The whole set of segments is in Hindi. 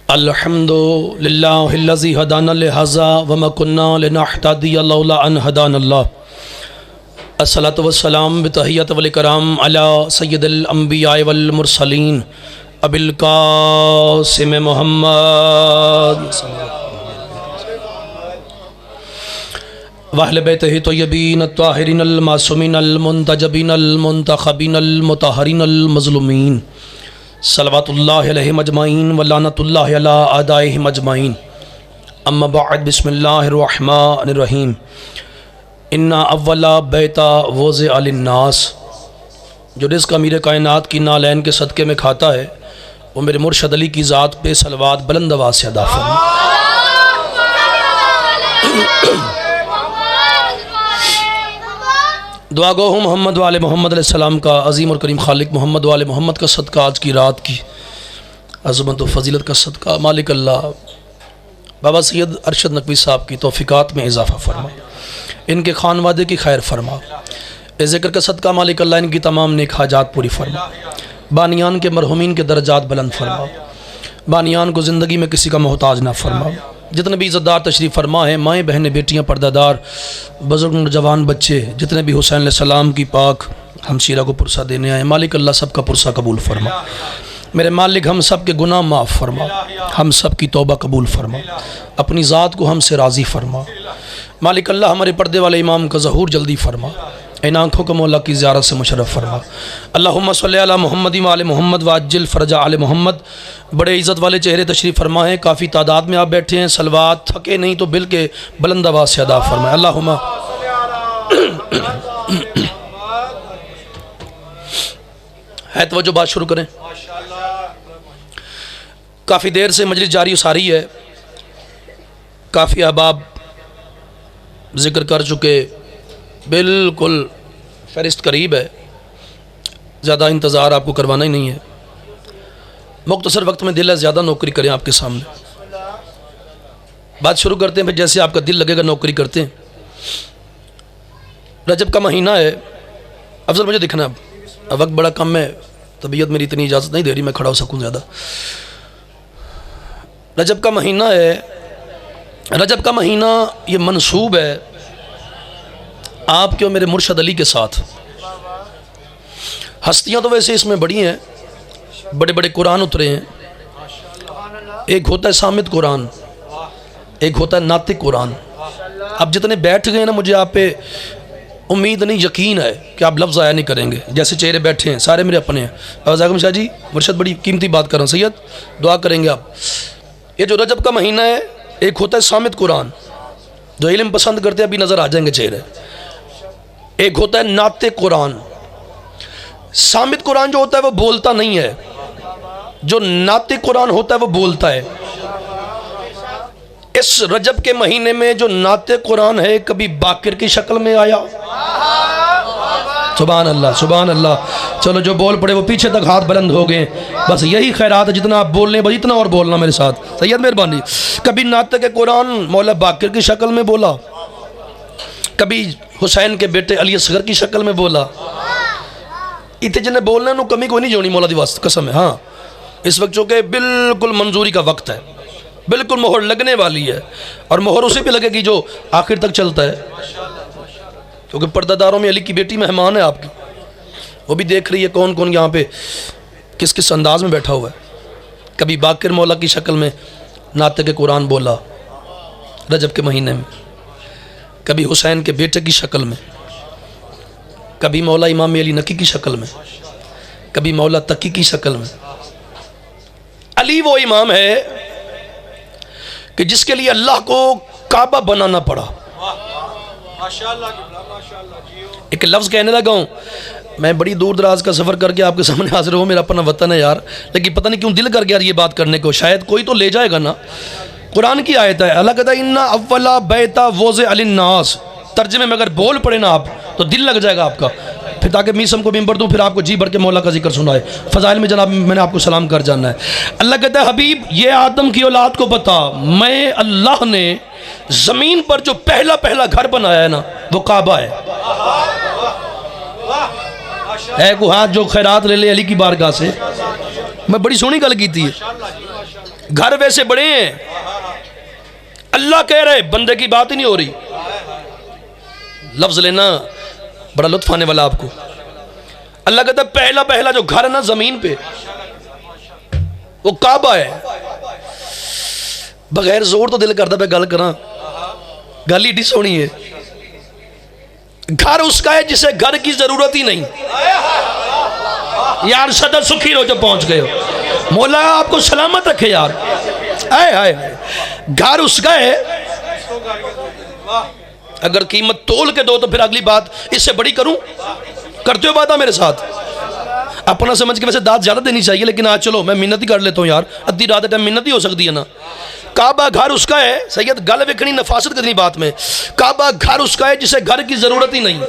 अल्हम्दुलिल्लाहिल्लज़ी हदाना लिहाज़ा वमा कुन्ना लिनहतदिया लौला अन हदानल्लाह। अस्सलातु वस्सलाम बितहियत वल इकराम अला सय्यदिल अंबिया वल मुरसलीन अबिल कासिम मुहम्मद वअहले बैतिही तय्यबीन अत्ताहिरीन अल मासूमीन अल मुंतजबीन अल मुंतखबीन अल मुतहहरीन अल मज़लूमीन सल्लवातुल्लाहि अलैहिम अजमाइन व लानतुल्लाहि अला आदाइहिम अजमाइन। अम्मा बअद बिस्मिल्लाहिर रहमानिर रहीम। इन्ना अव्वला बैता वज़िअ लिन्नास। जो रिज़्क़ अमीर कायनात की नालैन के सदक़े में खाता है वो मेरे मुर्शद अली की ज़ात पे सलवात बुलंद आवाज़ से अदा फरमा। दुआ गो हूँ मोहम्मद वाले मोहम्मद अलैहिस्सलाम का अज़ीम और करीम खालिक मोहम्मद वाले मोहम्मद का सदका आज की रात की अज़मत व फ़जीलत का सदका मालिक अल्लाह बाबा सैयद अरशद नकवी साहब की तौफ़ीक़ात में इजाफ़ा फरमा, इनके खानवादे की खैर फरमा, इस ज़िक्र का सदका मालिक अल्लाह इनकी तमाम नेक हाजात पूरी फरमा, बानियान के मरहुमीन के दर्जात बुलंद फरमा, बानियान को ज़िंदगी में किसी का मोहताज ना फरमा। जितने भी इज़्ज़तदार तशरीफ़ फरमा है, माएँ बहनें बेटियाँ पर्दादार बुज़ुर्ग जवान बच्चे जितने भी हुसैन अलैहिस्सलाम की पाक हमशीरा को पुरसा देने आए, मालिक अल्लाह सबका पुरसा कबूल फरमा। मेरे मालिक हम सब के गुनाह माफ़ फरमा, हम सब की तौबा कबूल फरमा, अपनी ज़ात को हमसे राज़ी फरमा। मालिक अल्लाह हमारे पर्दे वाले इमाम का ज़हूर जल्दी फरमा, इन आँखों को मौला की ज़ियारत से मुशर्रफ फरमा। अल्लाहुम्मा सल्ली अला मुहम्मद व आले मोहम्मद व अज्जिल फ़रजा आले मोहम्मद। बड़े इज़्ज़त वाले चेहरे तशरीफ़ फरमा है, काफ़ी तादाद में आप बैठे हैं, सलवात थके नहीं तो बिल के बुलंद आवाज़ से अदा फरमाए। अल्लाहुम्मा है तो जो बात शुरू करें। काफ़ी देर से मजलिस जारी सारी है, काफ़ी अहबाब ज़िक्र कर चुके, बिल्कुल फ़हरिस्त करीब है, ज़्यादा इंतज़ार आपको करवाना ही नहीं है। मुख्तसर वक्त में दिल है ज़्यादा नौकरी करें आपके सामने। बात शुरू करते हैं, फिर जैसे आपका दिल लगेगा नौकरी करते हैं। रजब का महीना है, अफजल मुझे दिखना, अब वक्त बड़ा कम है, तबीयत मेरी इतनी इजाज़त नहीं दे रही मैं खड़ा हो सकूँ ज़्यादा। रजब का महीना है, रजब का महीना ये मंसूब है आपके और मेरे मुर्शद अली के साथ। हस्तियाँ तो वैसे इसमें बड़ी हैं, बड़े बड़े कुरान उतरे हैं। एक होता है सामित कुरान, एक होता है नातिक कुरान। अब जितने बैठ गए ना, मुझे आप पे उम्मीद नहीं यकीन है कि आप लफ्ज़ आया नहीं करेंगे। जैसे चेहरे बैठे हैं सारे मेरे अपने हैं। अज़ागम शाह जी मुर्शद बड़ी कीमती बात कर रहे हैं, सैयद दुआ करेंगे आप। ये जो रजब का महीना है, एक होता है सामित कुरान, जो इल्म पसंद करते हैं, अभी नज़र आ जाएंगे चेहरे। एक होता है नाते कुरान। सामित कुरान जो होता है वो बोलता नहीं है, जो नाते कुरान होता है वो बोलता है। इस रजब के महीने में जो नाते कुरान है कभी बाकिर की शक्ल में आया? सुभान अल्लाह सुभान अल्लाह। चलो जो बोल पड़े वो पीछे तक हाथ बुलंद हो गए। बस यही खैरात है, जितना आप बोल रहे हैं बस इतना और बोलना मेरे साथ। सैयद मेहरबानी। कभी नाते के कुरान मौला बाकिर की शक्ल में बोला, कभी हुसैन के बेटे अली असगर की शक्ल में बोला। इतने जिन्हें बोलने नु कमी कोई नहीं जोनी मौला दी वास्ते कसम है। हाँ, इस वक्त चूँकि बिल्कुल मंजूरी का वक्त है, बिल्कुल मोहर लगने वाली है, और मोहर उसे भी लगेगी जो आखिर तक चलता है, क्योंकि पर्दादारों में अली की बेटी मेहमान है आपकी, वो भी देख रही है कौन कौन यहाँ पे किस किस अंदाज में बैठा हुआ है। कभी बाकिर मौला की शक्ल में नाते के कुरान बोला रजब के महीने में, कभी हुसैन के बेटे की शक्ल में, कभी मौला इमाम अली नकी की शक्ल में, कभी मौला तकी की शक्ल में। अली वो इमाम है कि जिसके लिए अल्लाह को काबा बनाना पड़ा। एक लफ्ज़ कहने लगा हूँ, मैं बड़ी दूर दराज का सफ़र करके आपके सामने हाजिर हूँ, मेरा अपना वतन है यार, लेकिन पता नहीं क्यों दिल कर गया ये बात करने को, शायद कोई तो ले जाएगा ना। कुरान की आयत है, अल्लाह कहता है इन्ना अव्वला बैता वज़िअ लिन्नास। तर्जमे में अगर बोल पड़े ना आप तो दिल लग जाएगा आपका, फिर ताकि मीसम को मिंबर दूँ, फिर आपको जी भर के मौला का जिक्र सुनाए। फ़ज़ाइल में जनाब मैंने आपको सलाम कर जाना है। अल्लाह कहता है हबीब ये आदम की औलाद को बता, मैं अल्लाह ने ज़मीन पर जो पहला पहला घर बनाया है ना वो काबा है। है को हाथ जो खैरात ले ले अली की बारगाह से। मैं बड़ी सोहनी गल की थी। घर वैसे बड़े हैं, अल्लाह कह रहे बंदे की बात ही नहीं हो रही। लफ्ज लेना बड़ा लुत्फ आने वाला आपको। अल्लाह कहता है पहला पहला जो घर है ना जमीन पे वो काबा है। बगैर जोर तो दिल करता पे गल करा, गल ही सोहनी है। घर उसका है जिसे घर की जरूरत ही नहीं। यार सदर सुखी रहो जो पहुंच गए हो, मौला आपको सलामत रखे यार। आए हाय, घर उसका है, अगर कीमत तोल के दो तो फिर अगली बात इससे बड़ी करूं। करते हो वादा मेरे साथ? अपना समझ के वैसे दाद ज्यादा देनी चाहिए, लेकिन आज चलो मैं मिन्नत ही कर लेता हूं यार, अद्धी रात टाइम मिन्नत ही हो सकती है ना। काबा घर उसका है, सैयद गल वेखनी नफासत कितनी बात में। काबा घर उसका है जिसे घर की जरूरत ही नहीं।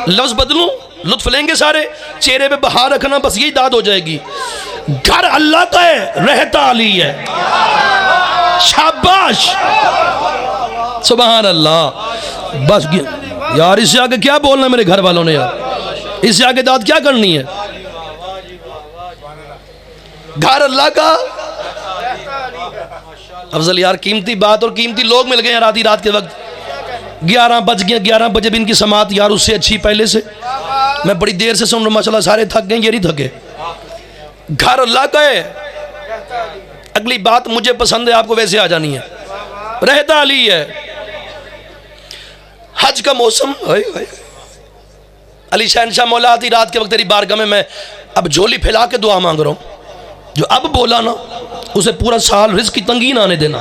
लफ्ज बदलूं, लुत्फ लेंगे सारे, चेहरे पे बहार रखना, बस यही दाद हो जाएगी। घर अल्लाह का है, रहता अली है। शाबाश, सुभान अल्लाह। बस यार इससे आगे क्या बोलना मेरे घर वालों ने यार, इससे आगे दाद क्या करनी है। घर अल्लाह का अफजल यार, कीमती बात और कीमती लोग मिल गए यार। आधी रात के वक्त 11 बज गए, 11 बजे भी इनकी समात यार उससे अच्छी पहले से। मैं बड़ी देर से सुन रहा हूँ, माशाल्लाह सारे थक गए, ये नहीं थके। घर अल्लाह का है। अगली बात मुझे पसंद है, आपको वैसे आ जानी है। रहता अली है। हज का मौसम, अली शहनशाह मौला आती रात के वक्त तेरी बारगाह में मैं अब झोली फैला के दुआ मांग रहा हूँ। जो अब बोला ना उसे पूरा साल रिज्क की तंगी ना आने देना।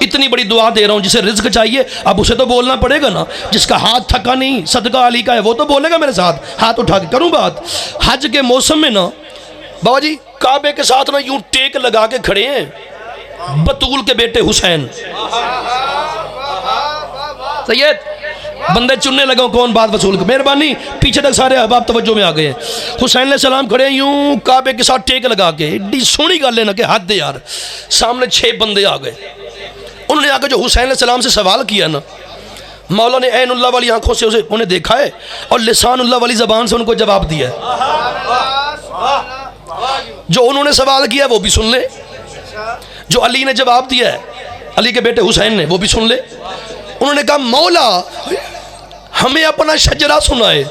इतनी बड़ी दुआ दे रहा हूँ, जिसे रिज्क चाहिए अब उसे तो बोलना पड़ेगा ना। जिसका हाथ थका नहीं, सदका अली का है, वो तो बोलेगा मेरे साथ हाथ उठा के। करूँ बात? हज के मौसम में ना बाबा जी काबे के साथ ना यूं टेक लगा के खड़े हैं बतूल के बेटे हुसैन। सैयद बंदे चुनने लगा कौन बात वसूल के, मेहरबानी पीछे तक सारे अहबाब तवज्जो में आ गए हैं। हुसैन ने सलाम खड़े यूं काबे के साथ टेक लगा के। एडी सोहनी गल है ना कि हद यार। सामने 6 बंदे आ गए, उन्होंने आकर जो हुसैन ने सलाम से सवाल किया ना, मौला ने ऐनुल्लाह वाली आंखों से उसे उन्हें देखा है और लिसानुल्लाह वाली जबान से उनको जवाब दिया है। जो उन्होंने सवाल किया वो भी सुन ले, जो अली ने जवाब दिया है अली के बेटे हुसैन ने, वो भी सुन ले। उन्होंने कहा मौला हमें अपना शजरा सुनाए।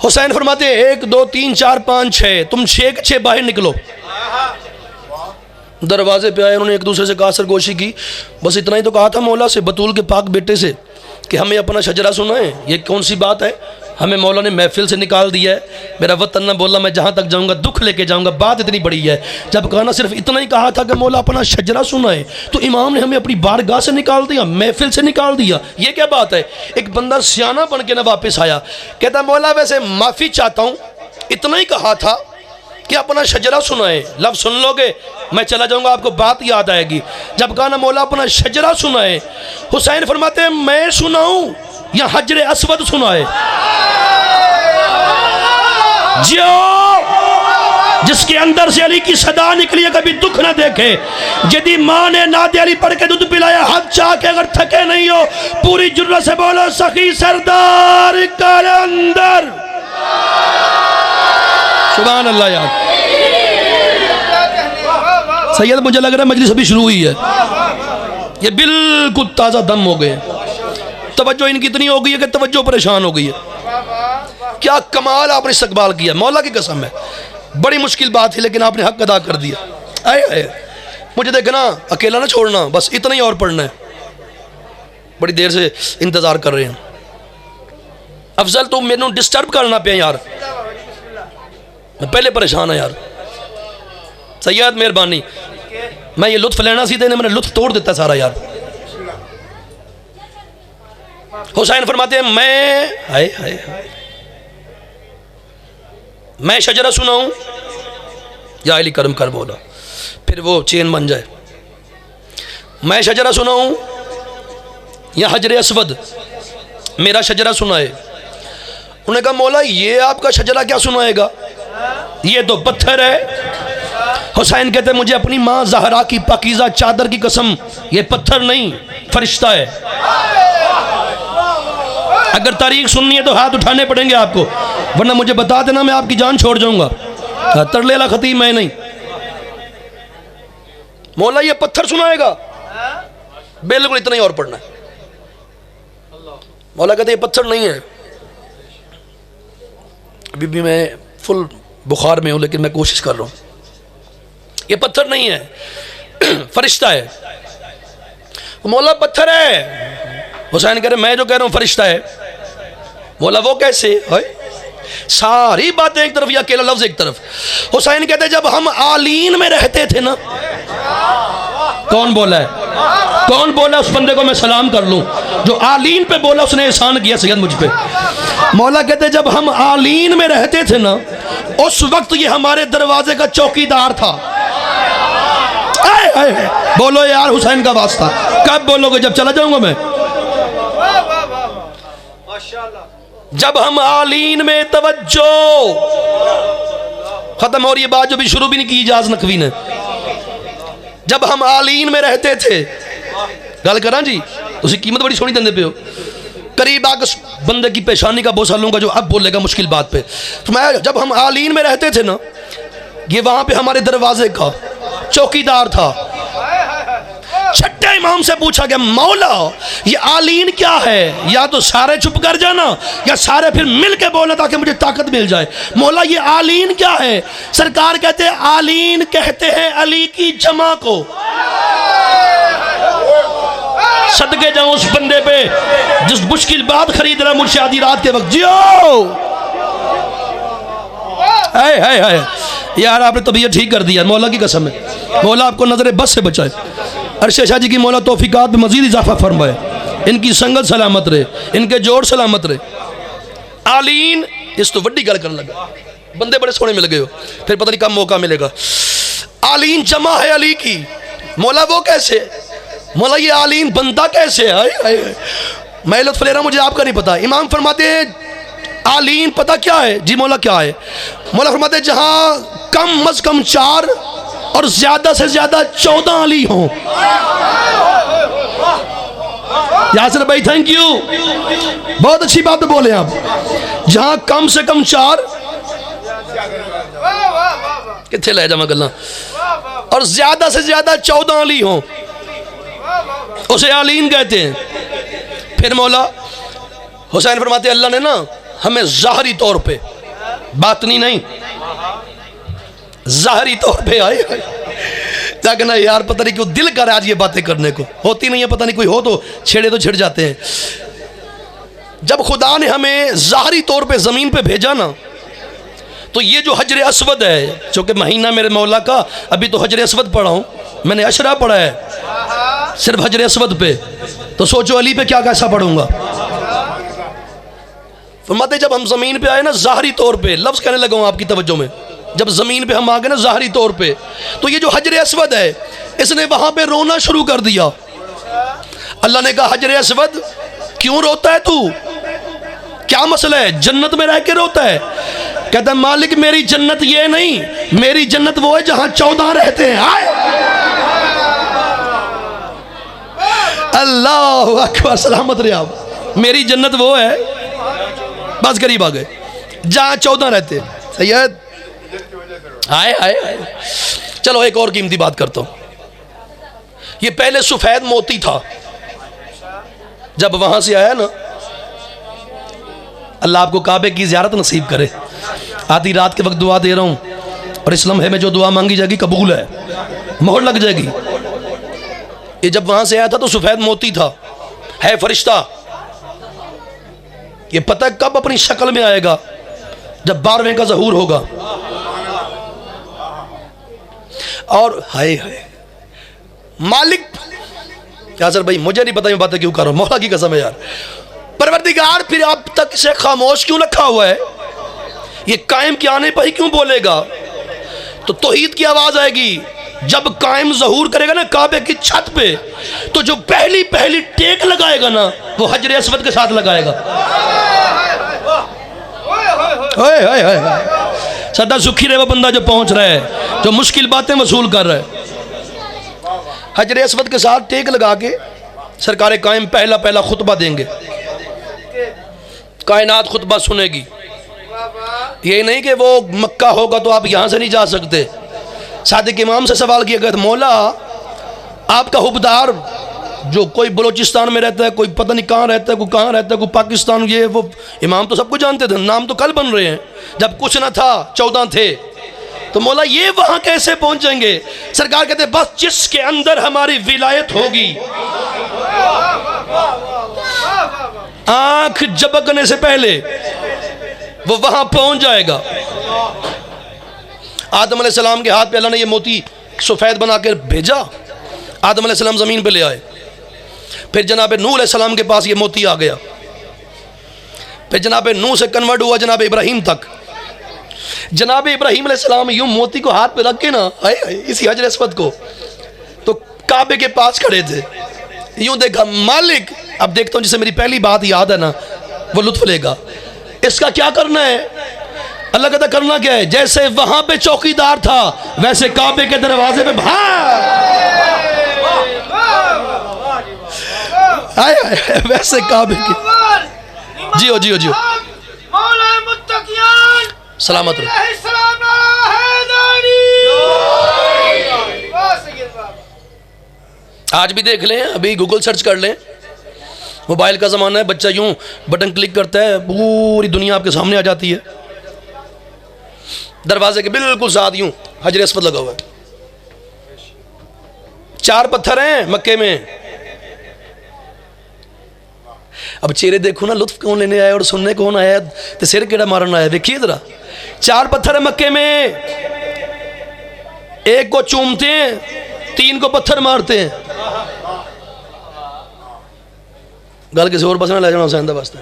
हुसैन फरमाते 1 2 3 4 5 6, तुम 6 के 6 बाहर निकलो। दरवाजे पे आए, उन्होंने एक दूसरे से कहा सरगोशी की, बस इतना ही तो कहा था मौला से, बतूल के पाक बेटे से, कि हमें अपना शजरा सुनाए। ये कौन सी बात है? हमें मौला ने महफिल से निकाल दिया है, मेरा वतन न बोला, मैं जहाँ तक जाऊँगा दुख लेके जाऊँगा। बात इतनी बड़ी है। जब कहना सिर्फ इतना ही कहा था कि मौला अपना शजरा सुनाए, तो इमाम ने हमें अपनी बारगाह से निकाल दिया, महफिल से निकाल दिया। ये क्या बात है? एक बंदा सियाना बन के ना वापस आया, कहता मौला वैसे माफ़ी चाहता हूँ, इतना ही कहा था कि अपना शजरा सुनाए। लफ्ज़ सुन लोगे मैं चला जाऊँगा, आपको बात याद आएगी। जब कहा ना मौला अपना शजरा सुनाए, हुसैन फरमाते हैं मैं सुनाऊँ या हजरे अस्वद सुनाए? जो जिसके अंदर से अली की सदा निकली है, कभी दुख ना देखे। यदि माँ ने नादे अली पढ़ के दूध पिलाया, हाथ चाह के अगर थके नहीं हो, पूरी जुर्रत से बोलो सखी सरदार कलंदर। सुभान अल्लाह यार। सैयद मुझे लग रहा है मजलिस अभी शुरू हुई है, ये बिल्कुल ताज़ा दम हो गए। तवज्जो इनकी इतनी हो गई है कि तवज्जो परेशान हो गई है। क्या कमाल आपने इस्तकबाल किया, मौला की कसम है। बड़ी मुश्किल बात थी लेकिन आपने हक अदा कर दिया। आए आए मुझे देखना, अकेला ना छोड़ना, बस इतना ही और पढ़ना है। बड़ी देर से इंतज़ार कर रहे हैं। अफजल तुम मैनू डिस्टर्ब करना पे यार, मैं पहले परेशान है यार। सैयद मेहरबानी, मैं ये लुत्फ लेना सी, मैंने लुत्फ तोड़ देता सारा यार। हुसैन फरमाते हैं मैं शजरा सुनाऊं या अली करम कर बोला, फिर वो चेन बन जाए। मैं शजरा सुनाऊं या हजरे अस्वद मेरा शजरा सुनाए? उन्होंने कहा मौला ये आपका शजरा क्या सुनाएगा, ये तो पत्थर है। हुसैन कहते मुझे अपनी माँ ज़हरा की पाकीज़ा चादर की कसम, ये पत्थर नहीं फरिश्ता है। अगर तारीख सुननी है तो हाथ उठाने पड़ेंगे आपको, वरना मुझे बता देना, मैं आपकी जान छोड़ जाऊंगा। तरले वाला खतीब मैं नहीं। मौला ये पत्थर सुनाएगा, बिल्कुल इतना ही और पढ़ना है। मौला कहते ये पत्थर नहीं है। अभी भी मैं फुल बुखार में हूं, लेकिन मैं कोशिश कर रहा हूं। ये पत्थर नहीं है, फरिश्ता है। मौला पत्थर है। हुसैन कह रहे मैं जो कह रहा हूं फरिश्ता है। मौला वो कैसे है? सारी बातें एक तरफ या अकेला लफ्ज एक तरफ। हुसैन कहते जब हम आलीन में रहते थे ना, कौन बोला है? कौन बोला उस बंदे को मैं सलाम कर लूं जो आलीन पे बोला, उसने एहसान किया सैयद मुझ पे। मौला कहते जब हम आलीन में रहते थे ना, उस वक्त ये हमारे दरवाजे का चौकीदार था। बोलो यार हुसैन का वास्ता। कब बोलोगे? जब चला जाऊंगा मैं। जब हम आलीन में, तवज्जो, खत्म हो रही है बात जो भी शुरू भी नहीं की इजाज नकवी ने। जब हम आलीन में रहते थे, गल करा जी, तुसी कीमत बड़ी सोनी देंदे पे हो। करीब आग बंदे की पेशानी का बोसा लूंगा जो अब बोलेगा मुश्किल बात पे। तो मैं, जब हम आलीन में रहते थे ना, ये वहां पे हमारे दरवाजे का चौकीदार था। छठे इमाम से पूछा गया मौला ये आलीन क्या है? या तो सारे चुप कर जाना या सारे फिर मिल के बोलना ताकि मुझे ताकत मिल जाए। मौला ये आलीन क्या है? सरकार कहते हैं आलीन कहते हैं अली की जमा को। सदके जाऊं उस बंदे पे जिस मुश्किल बात खरीद रहा मुझसे आधी रात के वक्त। जियो है यार, आपने तबीयत ठीक कर दिया, मौला की कसम है। मौला आपको नजर बस से बचाए। अरशे शाह जी की मौला तौफीकात में मजीद इजाफा फरमाए, इनकी संगत सलामत रहे, इनके जोड़ सलामत रहे। आलीन इस तो वड्डी गल करने लगा, बंदे बड़े सोने मिल गए हो, फिर पता नहीं कब मौका मिलेगा। आलीन जमा है अली की। मौला वो कैसे? मौला ये आलीन बंदा कैसे है? मैं लुत्फ ले रहा हूं, मुझे आपका नहीं पता। इमाम फरमाते हैं आलीन पता क्या है? जी मौला क्या है? मौला फरमाते जहां कम अज कम 4 और ज्यादा से ज्यादा 14 अली हों। यासिर भाई थैंक यू, बहुत अच्छी बात बोले आप। जहां कम से कम 4 कितने ले जामा गल्ला और ज्यादा से ज्यादा 14 अली हों, उसे आलीन कहते हैं। फिर मौला हुसैन फरमाते अल्लाह ने ना हमें ज़ाहरी तौर पे, बातनी नहीं, ज़ाहरी तौर पे आए ताकि ना यार पता नहीं क्यों दिल कर आज ये बातें करने को, होती नहीं है, पता नहीं कोई हो तो छेड़े तो छिड़ जाते हैं। जब खुदा ने हमें ज़ाहरी तौर पे ज़मीन पे भेजा ना, तो ये जो हजर अस्वद है, चूँकि महीना मेरे मौला का, अभी तो हजर अस्वद पढ़ा हूँ मैंने, अशरा पढ़ा है सिर्फ हजर अस्वद पे, तो सोचो अली पे क्या कैसा पढ़ूंगा। फरमाते जब हम ज़मीन पे आए ना ज़ाहरी तौर पे, लफ्ज़ कहने लगा हूँ आपकी तवज्जो में, जब ज़मीन पे हम आ गए ना ज़ाहरी तौर पे, तो ये जो हजर अस्वद है इसने वहाँ पे रोना शुरू कर दिया। अल्लाह ने कहा हजर अस्वद क्यों रोता है तू, क्या मसला है? जन्नत में रह के रोता है। कहता है मालिक मेरी जन्नत ये नहीं, मेरी जन्नत वो है जहाँ 14 रहते हैं। आए अल्लाह अकबर, सलामत रहे आप। मेरी जन्नत वो है, बस करीब आ गए, जहाँ 14 रहते। सैयद आए आए आए। चलो एक और कीमती बात करता हूँ। ये पहले सफेद मोती था, जब वहां से आया ना, अल्लाह आपको काबे की ज़ियारत नसीब करे। आधी रात के वक्त दुआ दे रहा हूँ और इस लम्हे में जो दुआ मांगी जाएगी कबूल है, मोहर लग जाएगी। ये जब वहां से आया था तो सफेद मोती था, है फरिश्ता। ये पता कब अपनी शक्ल में आएगा? जब 12वें का ज़हूर होगा। और हाय हाय मालिक, क्या सर भाई मुझे नहीं पता मैं बातें क्यों कर रहा हूं, मौला की कसम है यार। परवरदिगार फिर अब तक से खामोश क्यों रखा हुआ है? ये कायम के आने पर ही क्यों बोलेगा? तो तौहीद की आवाज आएगी जब कायम ज़हूर करेगा ना काबे की छत पे, तो जो पहली पहली टेक लगाएगा ना वो हजर अस्वद के साथ लगाएगा। सदा सुखी रहे वो बंदा जो पहुंच रहा है, जो मुश्किल बातें वसूल कर रहा है। हजर अस्वद के साथ टेक लगा के सरकार कायम पहला पहला खुतबा देंगे, कायनात खुतबा सुनेगी। ये नहीं कि वो मक्का होगा तो आप यहाँ से नहीं जा सकते। सादिक इमाम से सवाल किया गया, मौला आपका हुबदार जो कोई बलोचिस्तान में रहता है, कोई पता नहीं कहाँ रहता है, कोई कहाँ रहता है, कोई पाकिस्तान, ये वो। इमाम तो सबको जानते थे, नाम तो कल बन रहे हैं, जब कुछ ना था 14 थे। तो मौला ये वहाँ कैसे पहुँचेंगे? सरकार कहते बस जिसके अंदर हमारी विलायत होगी, आंख झपकने से पहले वो वहाँ पहुँच जाएगा। आदम अलैहिस्सलाम के हाथ पे अल्लाह ने ये मोती सफ़ेद बना कर भेजा, आदम अलैहिस्सलाम ज़मीन पे ले आए। फिर जनाब नूह अलैहिस्सलाम के पास ये मोती आ गया, फिर जनाब नूह से कन्वर्ट हुआ जनाब इब्राहीम तक। जनाब इब्राहीम अलैहिस्सलाम यूं मोती को हाथ पे रख के ना इसी हजर अस्वद को तो काबे के पास खड़े थे, यूं देखा, मालिक अब देखता हूँ जिसे मेरी पहली बात याद है ना वो लुत्फ लेगा, इसका क्या करना है? अल्लाह कहता करना क्या है? जैसे वहां पे चौकीदार था वैसे काबे के दरवाजे पे वैसे काबे के जियो जियो जियो सलामत रहो। आज भी देख लें, अभी गूगल सर्च कर लें, मोबाइल का ज़माना है, बच्चा यूं बटन क्लिक करता है पूरी दुनिया आपके सामने आ जाती है। दरवाजे के बिल्कुल साथ यूं हजर अस्वद लगा हुआ है, 4 पत्थर हैं मक्के में। अब चेहरे देखो ना, लुत्फ कौन लेने आया और सुनने कौन आया, तो सिर केड़ा मारन आया। देखिए जरा, 4 पत्थर है मक्के में, एक को चूमते हैं, 3 को पत्थर मारते हैं। गल किसी और पास ना ले जाना हुसैन दा वास्ते।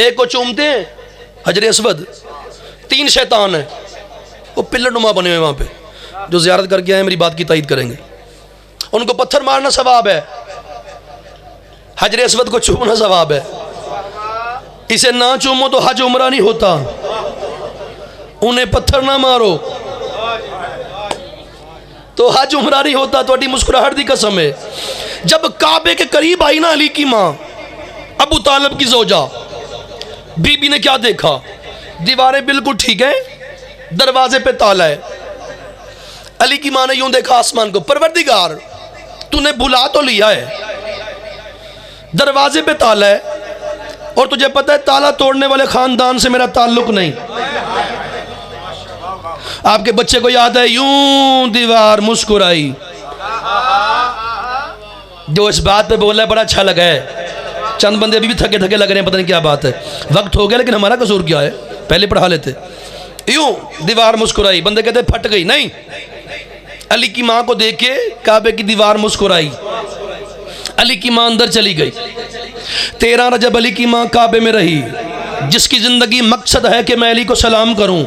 एक को चूमते हैं हजर अस्वद, 3 शैतान है वो पिल्लर नुमा बने हुए वहां पे, जो ज़ियारत करके आए मेरी बात की तायद करेंगे। उनको पत्थर मारना सवाब है, हजर अस्वद को चूमना सवाब है। इसे ना चूमो तो हज उमरा नहीं होता, उन्हें पत्थर ना मारो तो हज उमरा नहीं होता। तो मुस्कुराहट दी कसम है। जब काबे के करीब आई ना अली की माँ अबू तालिब की जोजा, बीबी ने क्या देखा? दीवारें बिल्कुल ठीक है, दरवाजे पे ताला है। अली की माँ ने यूं देखा आसमान को, परवरदिगार तूने बुला तो लिया है, दरवाजे पे ताला है, और तुझे पता है ताला तोड़ने वाले खानदान से मेरा ताल्लुक नहीं। आपके बच्चे को याद है, यूं दीवार मुस्कुराई। जो इस बात पे बोला है बड़ा अच्छा लगा है। चंद बंदे अभी भी थके थके लग रहे हैं, पता नहीं क्या बात है। वक्त हो गया लेकिन हमारा कसूर क्या है, पहले पढ़ा लेते। यूं दीवार मुस्कुराई, बंदे कहते फट गई, नहीं, अली की माँ को देख के काबे की दीवार मुस्कुराई। अली की माँ अंदर चली गई। 13 रजब अली की माँ काबे में रही। जिसकी ज़िंदगी मकसद है कि मैं अली को सलाम करूं,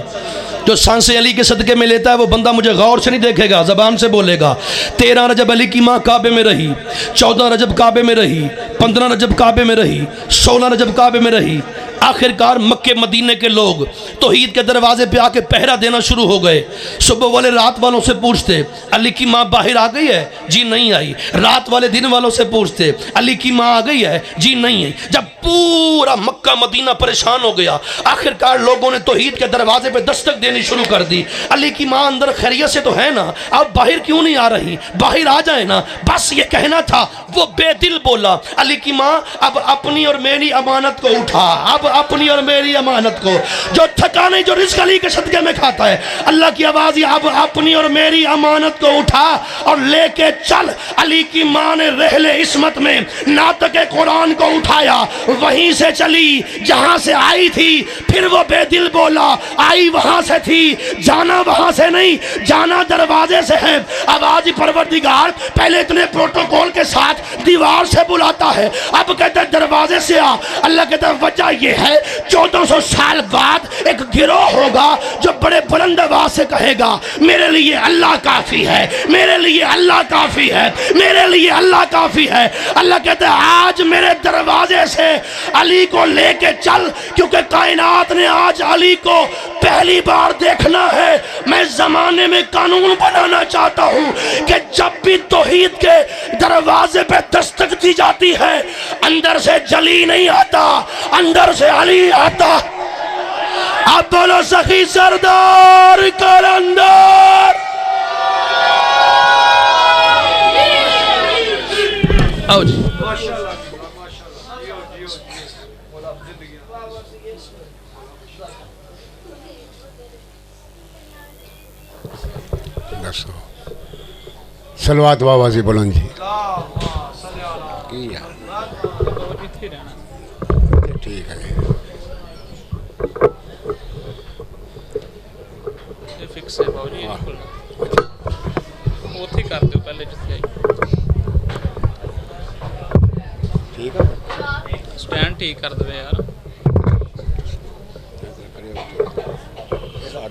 जो सांसें अली के सदक़े में लेता है वो बंदा मुझे गौर से नहीं देखेगा, ज़बान से बोलेगा। 13 रजब अली की माँ काबे में रही, 14 रजब काबे में रही, 15 रजब काबे में रही, 16 रजब काबे में रही। आखिरकार मक्के मदीने के लोग तौहीद के दरवाजे पे आके पहरा देना शुरू हो गए। सुबह वाले रात वालों से पूछते अली की माँ बाहर आ गई है? जी नहीं आई। रात वाले दिन वालों से पूछते अली की माँ आ गई है? जी नहीं आई। जब पूरा मक्का मदीना परेशान हो गया, आखिरकार लोगों ने तौहीद के दरवाजे पे दस्तक देनी शुरू कर दी। अली की माँ अंदर खैरियत से तो है ना, अब बाहर क्यों नहीं आ रही? बाहर आ जाए ना, बस ये कहना था। वो बेदिल बोला, अली की माँ अब अपनी और मेरी अमानत को उठा, अब अपनी और मेरी अमानत को, जो थका नहीं, जो रिज़्क़ अली के सदक़े में खाता है। अल्लाह की आवाज़, अब अपनी और मेरी अमानत को उठा और लेके चल। अली की माँ ने रहले इस्मत में नातक कुरान को उठाया, वहीं से चली जहाँ से आई थी। फिर वो बेदिल बोला, आई वहाँ से थी, जाना वहाँ से नहीं, जाना दरवाजे से है। आवाज़ परवरदिगार पहले इतने प्रोटोकॉल के साथ दीवार से बुलाता है, अब कहते दरवाजे से आ। अल्लाह कहता वजह ये है 1400 साल बाद एक गिरोह होगा जो बड़े बुलंद आवाज से कहेगा मेरे लिए अल्लाह काफी है, मेरे लिए अल्लाह काफी है, मेरे लिए अल्लाह काफी है। अल्लाह कहते हैं आज मेरे दरवाजे से अली को लेके चल, क्योंकि कायनात ने आज अली को पहली बार देखना है। मैं जमाने में कानून बनाना चाहता हूँ कि जब भी तौहीद के दरवाजे पे दस्तक दी जाती है, अंदर से जली नहीं आता, अंदर से अली आता। अब बोलो सखी सरदार कलंदर। आओ जी। दसो सलवात बाबा जी बुलंद जी ठीक है फिक्स है बाबू जी उथे कर दो पहले जिथे ठीक है स्टैंड ठीक कर दो यार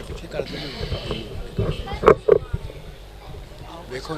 पीछे कर दो देखो